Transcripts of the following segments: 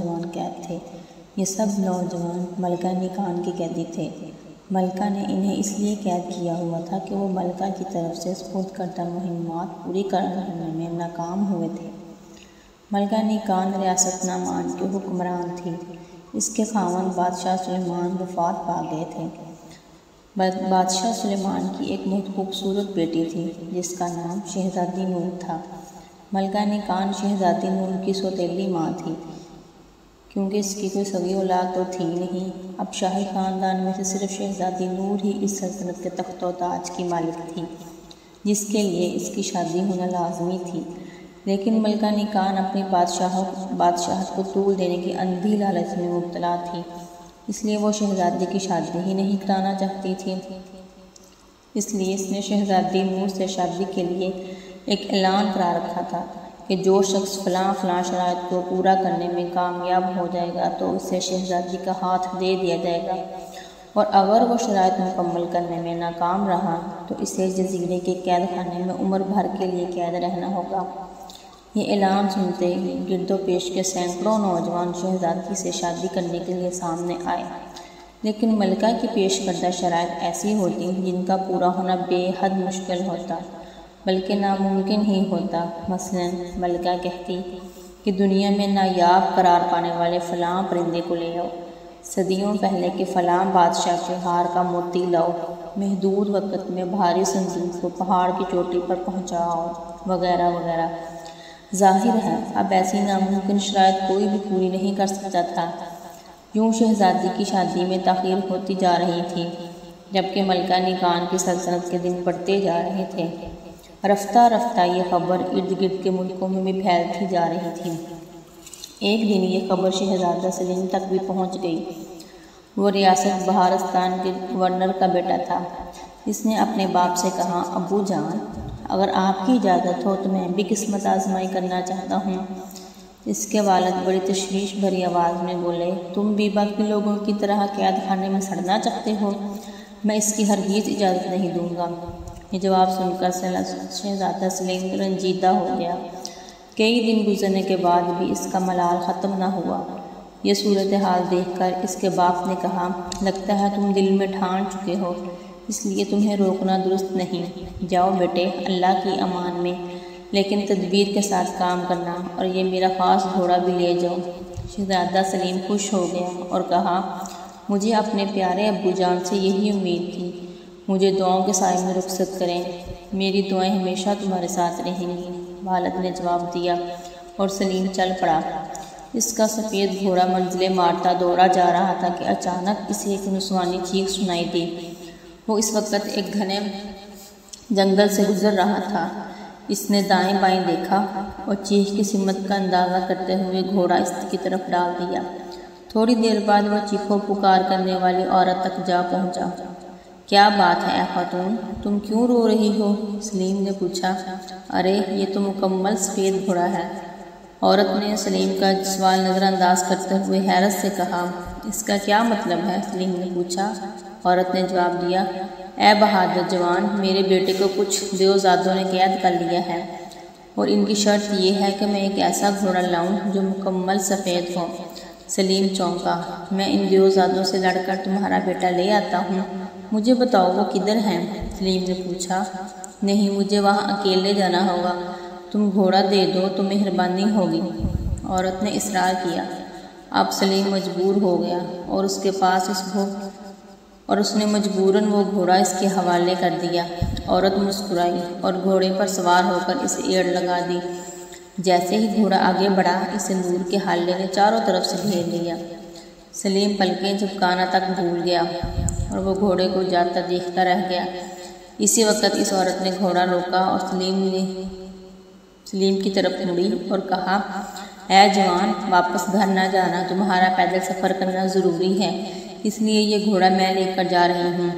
نوجوان قید تھے۔ یہ سب نوجوان ملکہ نیکان کے قیدی تھے۔ ملکہ نے انہیں اس لیے قید کیا ہوا تھا کہ وہ ملکہ کی طرف سے سپرد کردہ مہمات پوری کرنے میں ناکام ہوئے تھے۔ ملکہ نیکان ریاست نعمان کی حکمران تھی۔ اس کے خاوند بادشاہ سلیمان وفات پا گئے تھے۔ بادشاہ سلیمان کی ایک بہت خوبصورت بیٹی تھی جس کا نام شہزادی نور تھا۔ ملکہ نیکان شہزادی نور کی سوتیلی ماں تھی کیونکہ اس کی کوئی سگی اولاد تو تھی نہیں۔ اب شاہی خاندان میں سے صرف شہزادی نور ہی اس سلطنت کے تخت و تاج کی مالک تھی جس کے لیے اس کی شادی ہونا لازمی تھی۔ لیکن ملکہ نیکان اپنی بادشاہت کو طول دینے کی اندھی لالچ میں مبتلا تھی، اس لیے وہ شہزادی کی شادی ہی نہیں کرانا چاہتی تھی۔ اس لیے اس نے شہزادی نور سے شادی کے لیے ایک اعلان کرا رکھا تھا کہ جو شخص فلاں شرائط کو پورا کرنے میں کامیاب ہو جائے گا تو اسے شہزادی کا ہاتھ دے دیا جائے گا، اور اگر وہ شرائط مکمل کرنے میں ناکام رہا تو اسے جزیرے کے قید خانے میں عمر بھر کے لیے قید رہنا ہوگا۔ یہ اعلان سنتے ہی گرد و پیش کے سینکڑوں نوجوان شہزادی سے شادی کرنے کے لیے سامنے آئے، لیکن ملکہ کی پیش کردہ شرائط ایسی ہوتی جن کا پورا ہونا بے حد مشکل ہوتا بلکہ ناممکن ہی ہوتا۔ مثلاً ملکہ کہتی کہ دنیا میں نایاب قرار پانے والے فلاں پرندے کو لے آؤ، صدیوں پہلے کے فلاں بادشاہ کے ہار کا موتی لاؤ، محدود وقت میں بھاری صندوق کو پہاڑ کی چوٹی پر پہنچاؤ، وغیرہ وغیرہ۔ ظاہر ہے اب ایسی ناممکن شرائط کوئی بھی پوری نہیں کر سکتا تھا۔ یوں شہزادی کی شادی میں تاخیر ہوتی جا رہی تھی جبکہ ملکہ نیکان کی سلطنت کے دن بڑھتے جا رہے تھے۔ رفتہ رفتہ یہ خبر ارد گرد کے ملکوں میں بھی پھیلتی جا رہی تھی۔ ایک دن یہ خبر شہزادہ سلیم تک بھی پہنچ گئی۔ وہ ریاست بہارستان کے گورنر کا بیٹا تھا۔ اس نے اپنے باپ سے کہا، ابو جان، اگر آپ کی اجازت ہو تو میں بھی قسمت آزمائی کرنا چاہتا ہوں۔ اس کے والد بڑی تشویش بھری آواز میں بولے، تم بھی باقی لوگوں کی طرح قید خانے میں سڑنا چاہتے ہو؟ میں اس کی ہرگز اجازت نہیں دوں گا۔ یہ جواب سن کر شہزادہ سلیم رنجیدہ ہو گیا۔ کئی دن گزرنے کے بعد بھی اس کا ملال ختم نہ ہوا۔ یہ صورتحال دیکھ کر اس کے باپ نے کہا، لگتا ہے تم دل میں ٹھان چکے ہو، اس لیے تمہیں روکنا درست نہیں۔ جاؤ بیٹے، اللہ کی امان میں، لیکن تدبیر کے ساتھ کام کرنا، اور یہ میرا خاص گھوڑا بھی لے جاؤ۔ شہزادہ سلیم خوش ہو گیا اور کہا، مجھے اپنے پیارے ابو جان سے یہی امید تھی، مجھے دعاؤں کے سائے میں رخصت کریں، میری دعائیں ہمیشہ تمہارے ساتھ رہیں گی۔ والد نے جواب دیا اور سلیم چل پڑا۔ اس کا سفید گھوڑا منزلیں مارتا دوڑا جا رہا تھا کہ اچانک اسے ایک نسوانی چیخ سنائی دی۔ وہ اس وقت ایک گھنے جنگل سے گزر رہا تھا۔ اس نے دائیں بائیں دیکھا اور چیخ کی سمت کا اندازہ کرتے ہوئے گھوڑا اس کی طرف ڈال دیا۔ تھوڑی دیر بعد وہ چیخو پکار کرنے والی عورت تک جا پہنچا۔ کیا بات ہے اے خاتون، تم کیوں رو رہی ہو؟ سلیم نے پوچھا۔ ارے یہ تو مکمل سفید گھوڑا ہے۔ عورت نے سلیم کا سوال نظر انداز کرتے ہوئے حیرت سے کہا، اس کا کیا مطلب ہے؟ سلیم نے پوچھا۔ عورت نے جواب دیا، اے بہادر جوان، میرے بیٹے کو کچھ دیوزادوں نے قید کر لیا ہے، اور ان کی شرط یہ ہے کہ میں ایک ایسا گھوڑا لاؤں جو مکمل سفید ہو۔ سلیم چونکا۔ میں ان دیوزادوں سے لڑ کر تمہارا بیٹا لے آتا ہوں، مجھے بتاؤ وہ کدھر ہیں؟ سلیم نے پوچھا۔ نہیں، مجھے وہاں اکیلے جانا ہوگا، تم گھوڑا دے دو تو مہربانی ہوگی۔ عورت نے اصرار کیا۔ اب سلیم مجبور ہو گیا اور اس نے مجبوراً وہ گھوڑا اس کے حوالے کر دیا۔ عورت مسکرائی اور گھوڑے پر سوار ہو کر اسے ایڑ لگا دی۔ جیسے ہی گھوڑا آگے بڑھا، اسے نور کے حالے نے چاروں طرف سے گھیر لیا۔ سلیم پلکیں جھپکانا تک بھول گیا اور وہ گھوڑے کو جاتا دیکھتا رہ گیا۔ اسی وقت اس عورت نے گھوڑا روکا اور سلیم کی طرف مڑی اور کہا، اے جوان، واپس گھر نہ جانا، تمہارا پیدل سفر کرنا ضروری ہے، اس لیے یہ گھوڑا میں لے کر جا رہی ہوں۔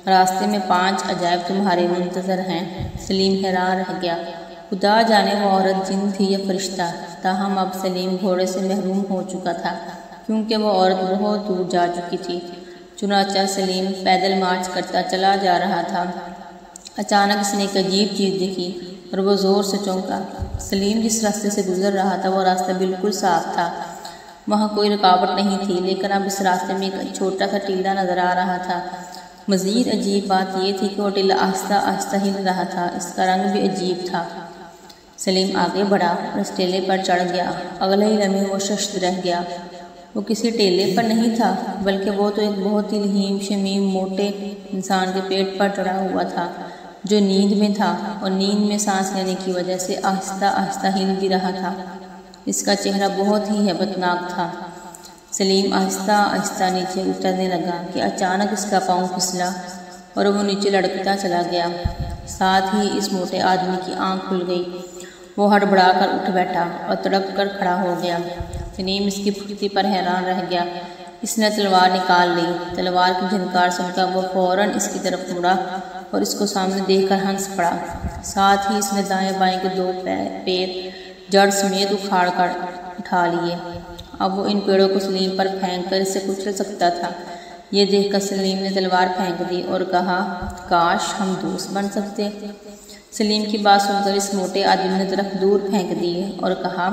راستے میں 5 عجائب تمہارے منتظر ہیں۔ سلیم حیران رہ گیا۔ خدا جانے وہ عورت جن تھی یا فرشتہ، تاہم اب سلیم گھوڑے سے محروم ہو چکا تھا کیونکہ وہ عورت بہت دور جا چکی تھی۔ چنانچہ سلیم پیدل مارچ کرتا چلا جا رہا تھا۔ اچانک اس نے ایک عجیب چیز دیکھی اور وہ زور سے چونکا۔ سلیم جس راستے سے گزر رہا تھا وہ راستہ بالکل صاف تھا، وہاں کوئی رکاوٹ نہیں تھی، لیکن اب اس راستے میں ایک چھوٹا سا ٹیلہ نظر آ رہا تھا۔ مزید عجیب بات یہ تھی کہ وہ ٹیلہ آہستہ آہستہ ہل رہا تھا، اس کا رنگ بھی عجیب تھا۔ سلیم آگے بڑھا اور اس ٹیلے پر چڑھ گیا۔ اگلے ہی لمحے وہ ششد رہ گیا۔ وہ کسی ٹیلے پر نہیں تھا، بلکہ وہ تو ایک بہت ہی لہیم شمیم موٹے انسان کے پیٹ پر چڑھا ہوا تھا، جو نیند میں تھا اور نیند میں سانس لینے کی وجہ سے آہستہ آہستہ ہل بھی رہا تھا۔ اس کا چہرہ بہت ہی ہیبت ناک تھا۔ سلیم آہستہ آہستہ نیچے اترنے لگا کہ اچانک اس کا پاؤں پھسلا اور وہ نیچے لڑکتا چلا گیا۔ ساتھ ہی اس موٹے آدمی کی آنکھ کھل گئی۔ وہ ہڑبڑا کر اٹھ بیٹھا اور تڑپ کر کھڑا ہو گیا۔ سلیم اس کی پھرتی پر حیران رہ گیا۔ اس نے تلوار نکال لی۔ تلوار کی جھنکار سن کر وہ فوراً اس کی طرف مڑا اور اس کو سامنے دیکھ کر ہنس پڑا۔ ساتھ ہی اس نے دائیں بائیں کے 2 پیر جڑ سمیت اکھاڑ کر اٹھا لیے۔ اب وہ ان پیڑوں کو سلیم پر پھینک کر اسے کچل سکتا تھا۔ یہ دیکھ کر سلیم نے تلوار پھینک دی اور کہا، کاش ہم دوست بن سکتے۔ سلیم کی بات سن کر اس موٹے آدمی نے درخت دور پھینک دیے اور کہا،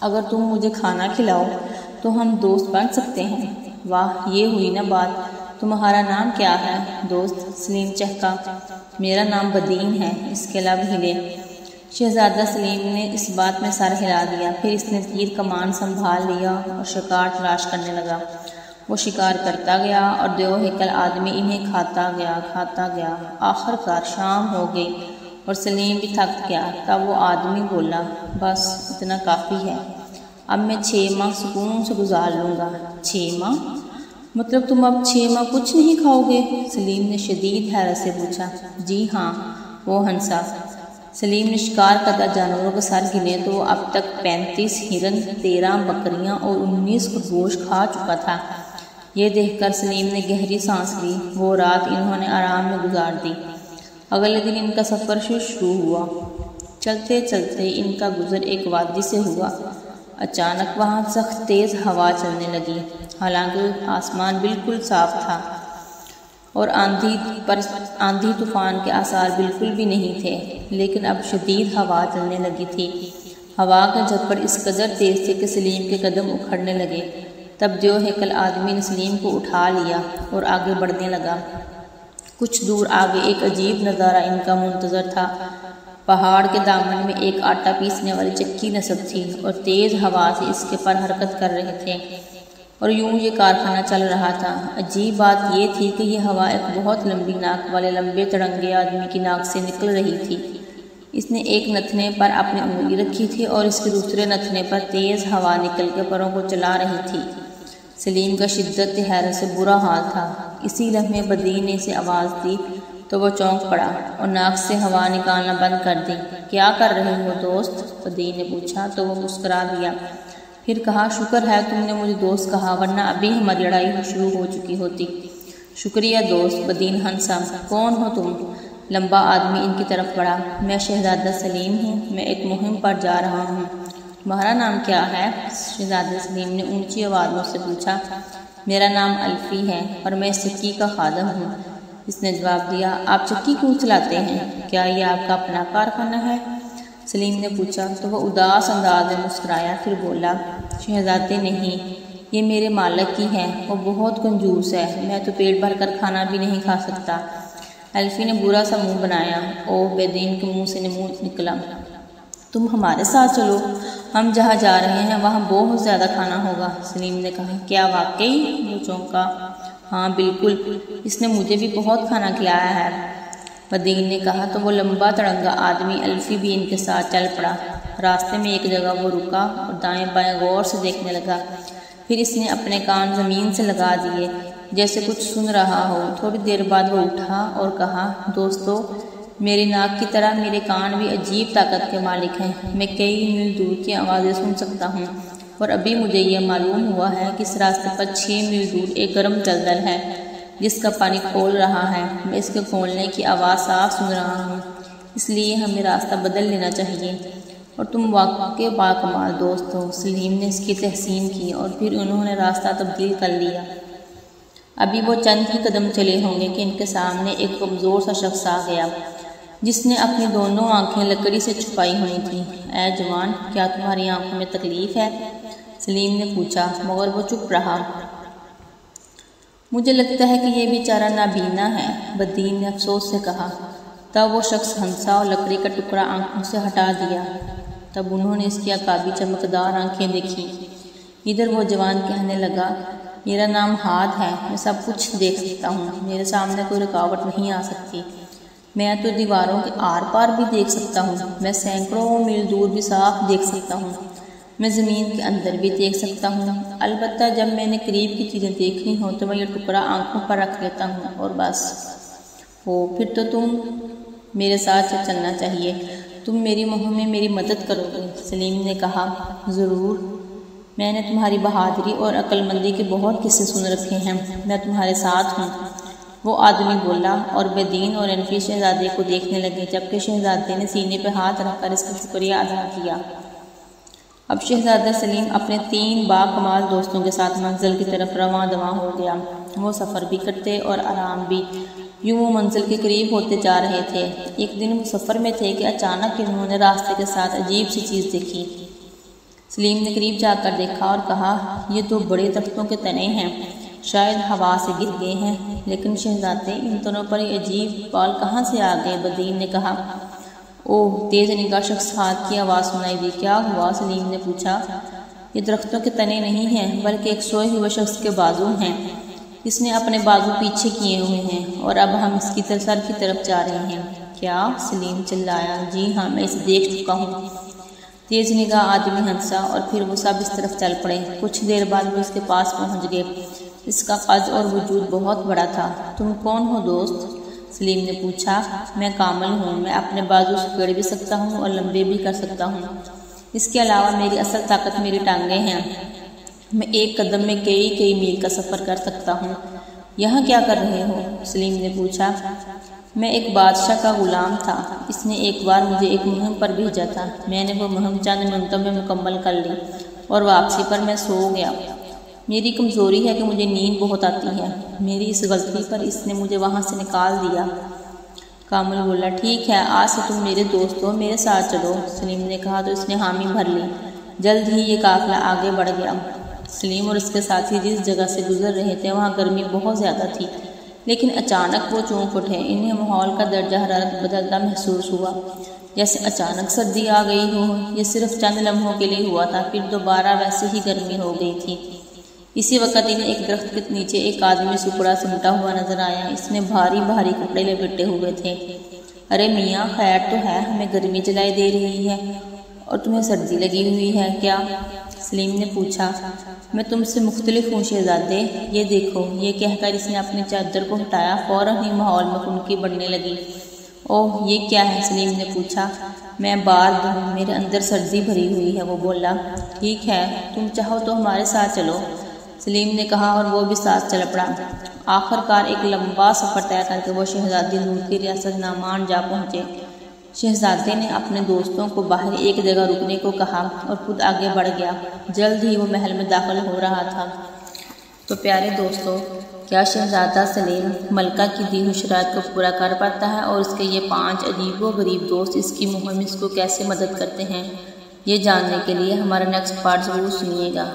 اگر تم مجھے کھانا کھلاؤ تو ہم دوست بن سکتے ہیں۔ واہ، یہ ہوئی نا بات۔ تمہارا نام کیا ہے دوست؟ سلیم چہکا۔ میرا نام بدین ہے۔ اس کے لب ہلے۔ شہزادہ سلیم نے اس بات میں سر ہلا دیا۔ پھر اس نے تیر کمان سنبھال لیا اور شکار تلاش کرنے لگا۔ وہ شکار کرتا گیا اور 2 ہیکل آدمی انہیں کھاتا گیا۔ آخر کار شام ہو گئی اور سلیم بھی تھک گیا۔ تب وہ آدمی بولا، بس اتنا کافی ہے، اب میں 6 ماہ سکون سے گزار لوں گا۔ 6 ماہ؟ مطلب تم اب 6 ماہ کچھ نہیں کھاؤ گے؟ سلیم نے شدید حیرت سے پوچھا۔ جی ہاں، وہ ہنسا۔ سلیم نے شکار کردہ جانوروں کے سر گنے تو وہ اب تک 35 ہرن، 13 بکریاں اور 19 خرگوش کھا چکا تھا۔ یہ دیکھ کر سلیم نے گہری سانس لی۔ وہ رات انہوں نے آرام میں گزار دی۔ اگلے دن ان کا سفر شروع ہوا۔ چلتے چلتے ان کا گزر ایک وادی سے ہوا۔ اچانک وہاں سخت تیز ہوا چلنے لگی۔ حالانکہ آسمان بالکل صاف تھا اور آندھی طوفان کے آثار بالکل بھی نہیں تھے، لیکن اب شدید ہوا چلنے لگی تھی۔ ہوا کا جھپڑ اس قدر تیز تھے کہ سلیم کے قدم اکھڑنے لگے۔ تب 2 ہیکل آدمی نے سلیم کو اٹھا لیا اور آگے بڑھنے لگا۔ کچھ دور آگے ایک عجیب نظارہ ان کا منتظر تھا۔ پہاڑ کے دامن میں ایک آٹا پیسنے والی چکی نصب تھی اور تیز ہوا سے اس کے پر حرکت کر رہے تھے اور یوں یہ کارخانہ چل رہا تھا۔ عجیب بات یہ تھی کہ یہ ہوا ایک بہت لمبی ناک والے لمبے تڑنگے آدمی کی ناک سے نکل رہی تھی۔ اس نے ایک نتھنے پر اپنی انگلی رکھی تھی اور اس کے دوسرے نتھنے پر تیز ہوا نکل کے پروں کو چلا رہی تھی۔ سلیم کا شدت حیرت سے برا حال تھا۔ اسی لمحے بدین نے اسے آواز دی تو وہ چونک پڑا اور ناک سے ہوا نکالنا بند کر دی۔ کیا کر رہے ہو دوست؟ بدین نے پوچھا تو وہ مسکرا دیا۔ پھر کہا، شکر ہے تم نے مجھے دوست کہا، ورنہ ابھی ہماری لڑائی شروع ہو چکی ہوتی۔ شکریہ دوست، بدین ہنسا۔ کون ہو تم؟ لمبا آدمی ان کی طرف بڑھا۔ میں شہزادہ سلیم ہوں، میں ایک مہم پر جا رہا ہوں۔ تمہارا نام کیا ہے؟ شہزادہ سلیم نے اونچی آواز مجھ سے پوچھا۔ میرا نام الفی ہے اور میں اس چکی کا خادم ہوں۔ اس نے جواب دیا۔ آپ چکی کیوں چلاتے ہیں؟ کیا یہ آپ کا اپنا کارخانہ ہے؟ سلیم نے پوچھا تو وہ اداس انداز میں مسکرایا، پھر بولا، شہزادے نہیں، یہ میرے مالک کی ہے، وہ بہت کنجوس ہے، میں تو پیٹ بھر کر کھانا بھی نہیں کھا سکتا۔ الفی نے برا سا منہ بنایا۔ بدین کے منہ سے نمود نکلا، تم ہمارے ساتھ چلو، ہم جہاں جا رہے ہیں وہاں بہت زیادہ کھانا ہوگا۔ سلیم نے کہا، کیا واقعی؟ وہ چونکا۔ ہاں بالکل، اس نے مجھے بھی بہت کھانا کھلایا ہے۔ بدین نے کہا تو وہ لمبا تڑنگا آدمی الفی بھی ان کے ساتھ چل پڑا۔ راستے میں ایک جگہ وہ رکا اور دائیں بائیں غور سے دیکھنے لگا۔ پھر اس نے اپنے کان زمین سے لگا دیے جیسے کچھ سن رہا ہو۔ تھوڑی دیر بعد وہ اٹھا اور کہا، دوستو، میری ناک کی طرح میرے کان بھی عجیب طاقت کے مالک ہیں، میں کئی میل دور کی آوازیں سن سکتا ہوں، اور ابھی مجھے یہ معلوم ہوا ہے کہ اس راستے پر 6 میل دور ایک گرم دلدل ہے جس کا پانی کھول رہا ہے۔ میں اس کے کھولنے کی آواز صاف سن رہا ہوں، اس لیے ہمیں راستہ بدل لینا چاہیے، اور تم واقعی باکمال دوست ہو۔ سلیم نے اس کی تحسین کی اور پھر انہوں نے راستہ تبدیل کر لیا۔ ابھی وہ چند ہی قدم چلے ہوں گے کہ ان کے سامنے ایک کمزور سا شخص آ گیا جس نے اپنی دونوں آنکھیں لکڑی سے چھپائی ہوئی تھیں۔ اے جوان، کیا تمہاری آنکھوں میں تکلیف ہے؟ سلیم نے پوچھا مگر وہ چپ رہا۔ مجھے لگتا ہے کہ یہ بیچارہ نابینا ہے، بدین نے افسوس سے کہا۔ تب وہ شخص ہنسا اور لکڑی کا ٹکڑا آنکھوں سے ہٹا دیا۔ تب انہوں نے اس کی عقابی چمکدار آنکھیں دیکھی۔ ادھر وہ جوان کہنے لگا، میرا نام ہاد ہے، میں سب کچھ دیکھ سکتا ہوں، میرے سامنے کوئی رکاوٹ نہیں آ سکتی۔ میں تو دیواروں کے آر پار بھی دیکھ سکتا ہوں، میں سینکڑوں میل دور بھی صاف دیکھ سکتا ہوں، میں زمین کے اندر بھی دیکھ سکتا ہوں۔ البتہ جب میں نے قریب کی چیزیں دیکھنی ہوں تو میں یہ ٹکڑا آنکھوں پر رکھ لیتا ہوں اور بس۔ پھر تو تم میرے ساتھ چلنا چاہیے، تم میری مہم میں میری مدد کرو گے، سلیم نے کہا۔ ضرور، میں نے تمہاری بہادری اور عقل مندی کے بہت قصے سن رکھے ہیں، میں تمہارے ساتھ ہوں، وہ آدمی بولا، اور بدین اور انفی شہزادے کو دیکھنے لگے، جبکہ شہزادے نے سینے پہ ہاتھ رکھ کر اس کا شکریہ ادا کیا۔ اب شہزادہ سلیم اپنے 3 باکمال دوستوں کے ساتھ منزل کی طرف رواں دواں ہو گیا۔ وہ سفر بھی کرتے اور آرام بھی، یوں وہ منزل کے قریب ہوتے جا رہے تھے۔ ایک دن وہ سفر میں تھے کہ اچانک انہوں نے راستے کے ساتھ عجیب سی چیز دیکھی۔ سلیم نے قریب جا کر دیکھا اور کہا، یہ تو بڑے درختوں کے تنے ہیں، شاید ہوا سے گر گئے ہیں، لیکن شہزادے ان تنوں پر یہ عجیب بال کہاں سے آ گئے؟ بدین نے کہا۔ اوہ، تیز نگاہ شخص ہاتھ کی آواز سنائی دی۔ کیا ہوا؟ سلیم نے پوچھا۔ یہ درختوں کے تنے نہیں ہیں، بلکہ ایک سوئے ہوئے شخص کے بازو ہیں، اس نے اپنے بازو پیچھے کیے ہوئے ہیں اور اب ہم اس کی سر کی طرف جا رہے ہیں۔ کیا؟ سلیم چلایا۔ جی ہاں، میں اسے دیکھ چکا ہوں۔ تیز نگاہ آدمی ہنسا اور پھر وہ سب اس طرف چل پڑے۔ کچھ دیر بعد وہ اس کے پاس پہنچ گئے۔ اس کا قد اور وجود بہت بڑا تھا۔ تم کون ہو دوست؟ سلیم نے پوچھا۔ میں کامل ہوں، میں اپنے بازو سکیڑ بھی سکتا ہوں اور لمبے بھی کر سکتا ہوں۔ اس کے علاوہ میری اصل طاقت میری ٹانگیں ہیں، میں ایک قدم میں کئی میل کا سفر کر سکتا ہوں۔ یہاں کیا کر رہے ہو؟ سلیم نے پوچھا۔ میں ایک بادشاہ کا غلام تھا، اس نے ایک بار مجھے ایک مہم پر بھیجا تھا، میں نے وہ مہم چند منٹوں میں مکمل کر لی اور واپسی پر میں سو گیا۔ میری کمزوری ہے کہ مجھے نیند بہت آتی ہے، میری اس غلطی پر اس نے مجھے وہاں سے نکال دیا۔ کامل بولا، ٹھیک ہے، آج سے تم میرے دوست ہو، میرے ساتھ چلو۔ سلیم نے کہا تو اس نے حامی بھر لی۔ جلد ہی یہ قافلہ آگے بڑھ گیا۔ سلیم اور اس کے ساتھی جس جگہ سے گزر رہے تھے وہاں گرمی بہت زیادہ تھی، لیکن اچانک وہ چونک اٹھے۔ انہیں ماحول کا درجہ حرارت بدلتا محسوس ہوا، جیسے اچانک سردی آ گئی ہو۔ یہ صرف چند لمحوں کے لیے ہوا تھا، پھر دوبارہ ویسے ہی گرمی ہو گئی تھی۔ اسی وقت انہیں ایک درخت کے نیچے ایک آدمی سکڑا سمٹا ہوا نظر آیا۔ اس نے بھاری کپڑے لپیٹے ہوئے تھے۔ ارے میاں، خیر تو ہے، ہمیں گرمی جلائی دے رہی ہے اور تمہیں سردی لگی ہوئی ہے کیا؟ سلیم نے پوچھا۔ میں تم سے مختلف ہوں شہزادے، یہ دیکھو۔ یہ کہہ کر اس نے اپنی چادر کو ہٹایا، فوراً ہی ماحول میں خنکی بڑھنے لگی۔ اوہ، یہ کیا ہے؟ سلیم نے پوچھا۔ میں بارد ہوں، میرے اندر سردی بھری ہوئی ہے، وہ بولا۔ ٹھیک ہے، تم چاہو تو ہمارے ساتھ چلو، سلیم نے کہا اور وہ بھی ساتھ چل پڑا۔ آخر کار ایک لمبا سفر طے کر کے وہ شہزادی نور کی ریاست نعمان جا پہنچے۔ شہزادے نے اپنے دوستوں کو باہر ایک جگہ رکنے کو کہا اور خود آگے بڑھ گیا۔ جلد ہی وہ محل میں داخل ہو رہا تھا۔ تو پیارے دوستو، کیا شہزادہ سلیم ملکہ کی دی ہوئی شرائط کو پورا کر پاتا ہے اور اس کے یہ 5 عجیب و غریب دوست اس کی مہم اس کو کیسے مدد کرتے ہیں؟ یہ جاننے کے لیے ہمارا نیکسٹ پارٹ ضرور سنیے گا۔